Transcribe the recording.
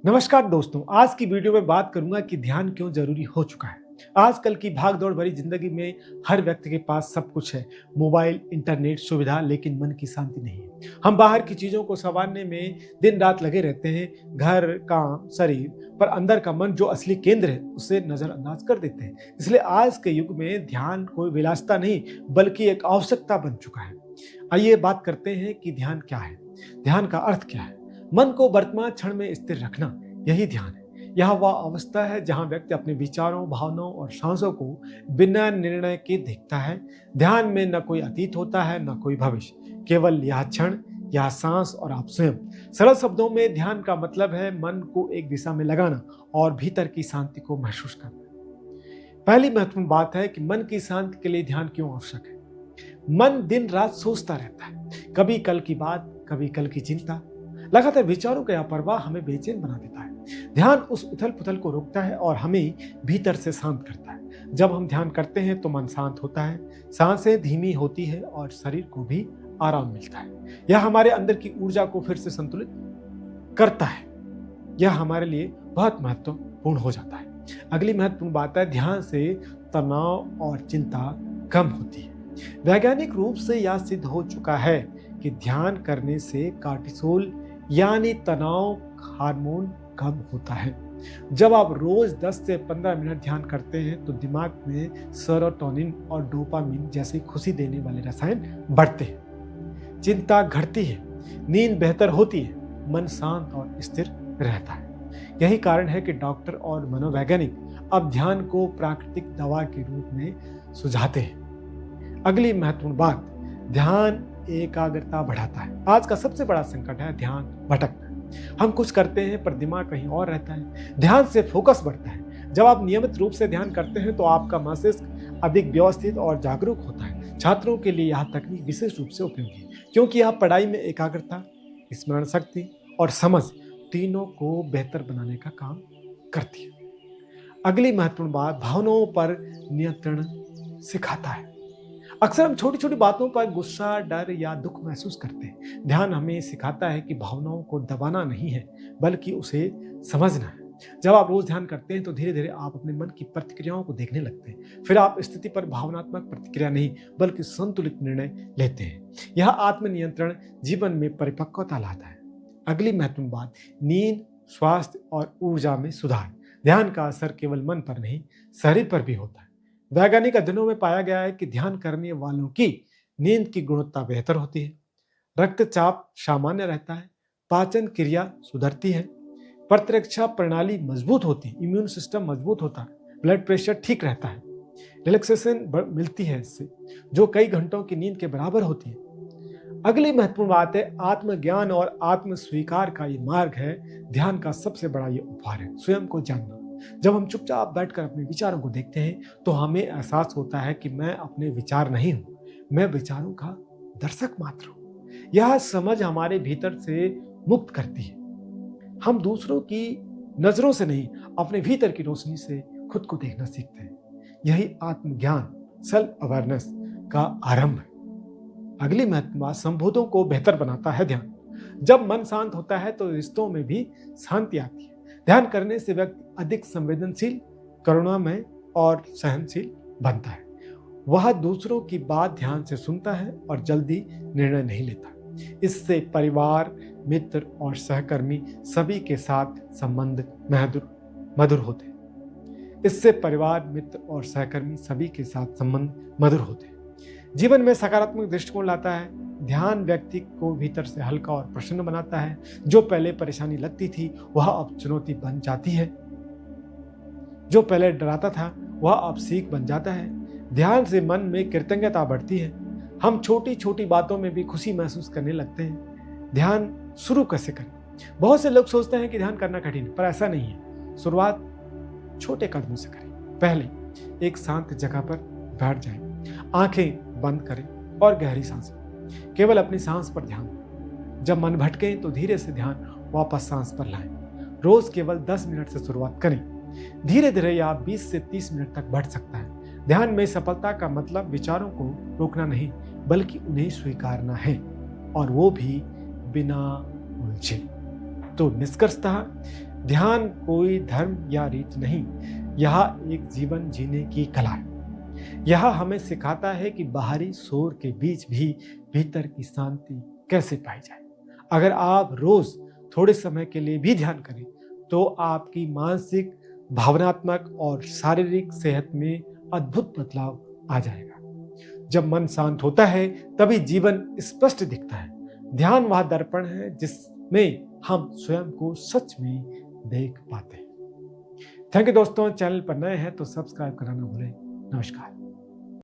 नमस्कार दोस्तों, आज की वीडियो में बात करूंगा कि ध्यान क्यों जरूरी हो चुका है। आजकल की भाग-दौड़ भरी जिंदगी में हर व्यक्ति के पास सब कुछ है, मोबाइल, इंटरनेट, सुविधा, लेकिन मन की शांति नहीं है। हम बाहर की चीजों को संवारने में दिन रात लगे रहते हैं, घर, काम, शरीर, पर अंदर का मन जो असली केंद्र है, उसे नजरअंदाज कर देते हैं। इसलिए आज के युग में ध्यान कोई विलासिता नहीं, बल्कि एक आवश्यकता बन चुका है। आइए बात करते हैं कि ध्यान क्या है, ध्यान का अर्थ क्या है। मन को वर्तमान क्षण में स्थिर रखना, यही ध्यान है। यह वह अवस्था है जहां व्यक्ति अपने विचारों, भावनाओं और सांसों को बिना निर्णय के देखता है। ध्यान में न कोई अतीत होता है, न कोई भविष्य, केवल यह क्षण, यह सांस और आप स्वयं। सरल शब्दों में ध्यान का मतलब है मन को एक दिशा में लगाना और भीतर की शांति को महसूस करना। पहली महत्वपूर्ण बात है कि मन की शांति के लिए ध्यान क्यों आवश्यक है। मन दिन रात सोचता रहता है, कभी कल की बात, कभी कल की चिंता। लगातार विचारों का यह प्रवाह हमें बेचैन बना देता है। ध्यान उस उथल पुथल को रोकता है और हमें भीतर से शांत करता है। जब हम ध्यान करते हैं तो मन शांत होता है, सांसें धीमी होती है और शरीर को भी आराम मिलता है। यह हमारे अंदर की ऊर्जा को फिर से संतुलित करता है। यह हमारे लिए बहुत महत्वपूर्ण हो जाता है। अगली महत्वपूर्ण बात है, ध्यान से तनाव और चिंता कम होती है। वैज्ञानिक रूप से यह सिद्ध हो चुका है कि ध्यान करने से कार्टिसोल यानी तनाव हार्मोन कम होता है। जब आप रोज 10 से 15 मिनट ध्यान करते हैं तो दिमाग में सेरोटोनिन और डोपामिन जैसे खुशी देने वाले रसायन बढ़ते हैं, चिंता घटती है, नींद बेहतर होती है, मन शांत और स्थिर रहता है। यही कारण है कि डॉक्टर और मनोवैज्ञानिक अब ध्यान को प्राकृतिक दवा के रूप में सुझाते हैं। अगली महत्वपूर्ण बात, ध्यान एकाग्रता बढ़ाता है। आज का सबसे बड़ा संकट है ध्यान भटकना। हम कुछ करते हैं पर दिमाग कहीं और रहता है। ध्यान से फोकस बढ़ता है। जब आप नियमित रूप से ध्यान करते हैं तो आपका मस्तिष्क अधिक व्यवस्थित और जागरूक होता है। छात्रों के लिए यह तकनीक विशेष रूप से उपयोगी है, क्योंकि यह पढ़ाई में एकाग्रता, स्मरण शक्ति और समझ तीनों को बेहतर बनाने का काम करती है। अगली महत्वपूर्ण बात, भावनाओं पर नियंत्रण सिखाता है। अक्सर हम छोटी छोटी बातों पर गुस्सा, डर या दुख महसूस करते हैं। ध्यान हमें सिखाता है कि भावनाओं को दबाना नहीं है, बल्कि उसे समझना है। जब आप रोज ध्यान करते हैं तो धीरे धीरे आप अपने मन की प्रतिक्रियाओं को देखने लगते हैं। फिर आप स्थिति पर भावनात्मक प्रतिक्रिया नहीं, बल्कि संतुलित निर्णय लेते हैं। यह आत्मनियंत्रण जीवन में परिपक्वता लाता है। अगली महत्वपूर्ण बात, नींद, स्वास्थ्य और ऊर्जा में सुधार। ध्यान का असर केवल मन पर नहीं, शरीर पर भी होता है। वैज्ञानिक अध्ययनों में पाया गया है कि ध्यान करने वालों की नींद की गुणवत्ता बेहतर होती है, रक्तचाप सामान्य रहता है, पाचन क्रिया सुधरती है, प्रतिरक्षा प्रणाली मजबूत होती है, इम्यून सिस्टम मजबूत होता है, ब्लड प्रेशर ठीक रहता है, रिलैक्सेशन मिलती है इससे, जो कई घंटों की नींद के बराबर होती है। अगली महत्वपूर्ण बात है, आत्मज्ञान और आत्म स्वीकार का ये मार्ग है। ध्यान का सबसे बड़ा ये उपहार है स्वयं को जानना। जब हम चुपचाप बैठकर अपने विचारों को देखते हैं तो हमें एहसास होता है कि मैं अपने विचार नहीं हूं, मैं विचारों का दर्शक मात्र हूं। यह समझ हमारे भीतर से मुक्त करती है। हम दूसरों की नजरों से नहीं, अपने भीतर की रोशनी से खुद को देखना सीखते हैं। यही आत्मज्ञान, सेल्फ अवेयरनेस का आरंभ है। अगली महत्वपूर्ण बात, संबंधों को बेहतर बनाता है ध्यान। जब मन शांत होता है तो रिश्तों में भी शांति आती है। ध्यान करने से व्यक्ति अधिक संवेदनशील, करुणामय और सहनशील बनता है। वह दूसरों की बात ध्यान से सुनता है और जल्दी निर्णय नहीं लेता। इससे परिवार, मित्र और सहकर्मी सभी के साथ संबंध मधुर होते हैं। इससे परिवार, मित्र और सहकर्मी सभी के साथ संबंध मधुर होते हैं। जीवन में सकारात्मक दृष्टिकोण लाता है। ध्यान व्यक्ति को भीतर से हल्का और प्रसन्न बनाता है। जो पहले परेशानी लगती थी वह अब चुनौती बन जाती है, जो पहले डराता था वह अब सीख बन जाता है। ध्यान से मन में कृतज्ञता बढ़ती है। हम छोटी छोटी बातों में भी खुशी महसूस करने लगते हैं। ध्यान शुरू कैसे करें? बहुत से लोग सोचते हैं कि ध्यान करना कठिन है, पर ऐसा नहीं है। शुरुआत छोटे कदमों से करें। पहले एक शांत जगह पर बैठ जाएं, आंखें बंद करें और गहरी सांस लें। केवल अपनी सांस पर ध्यान दें। जब मन भटके तो धीरे से ध्यान वापस सांस पर लाएं। रोज केवल 10 मिनट से शुरुआत करें। धीरे धीरे यह 20 से 30 मिनट तक बढ़ सकता है। ध्यान में सफलता का मतलब विचारों को रोकना नहीं, बल्कि उन्हें स्वीकारना है, और वो भी बिना उलझे। तो निष्कर्षतः ध्यान कोई धर्म या रीत नहीं, यह एक जीवन जीने की कला है। यह हमें सिखाता है कि बाहरी शोर के बीच भी भीतर की शांति कैसे पाई जाए। अगर आप रोज थोड़े समय के लिए भी ध्यान करें तो आपकी मानसिक, भावनात्मक और शारीरिक सेहत में अद्भुत बदलाव आ जाएगा। जब मन शांत होता है तभी जीवन स्पष्ट दिखता है। ध्यान वह दर्पण है जिसमें हम स्वयं को सच में देख पाते हैं। थैंक यू दोस्तों, चैनल पर नए हैं तो सब्सक्राइब करना ना भूलें। नमस्कार।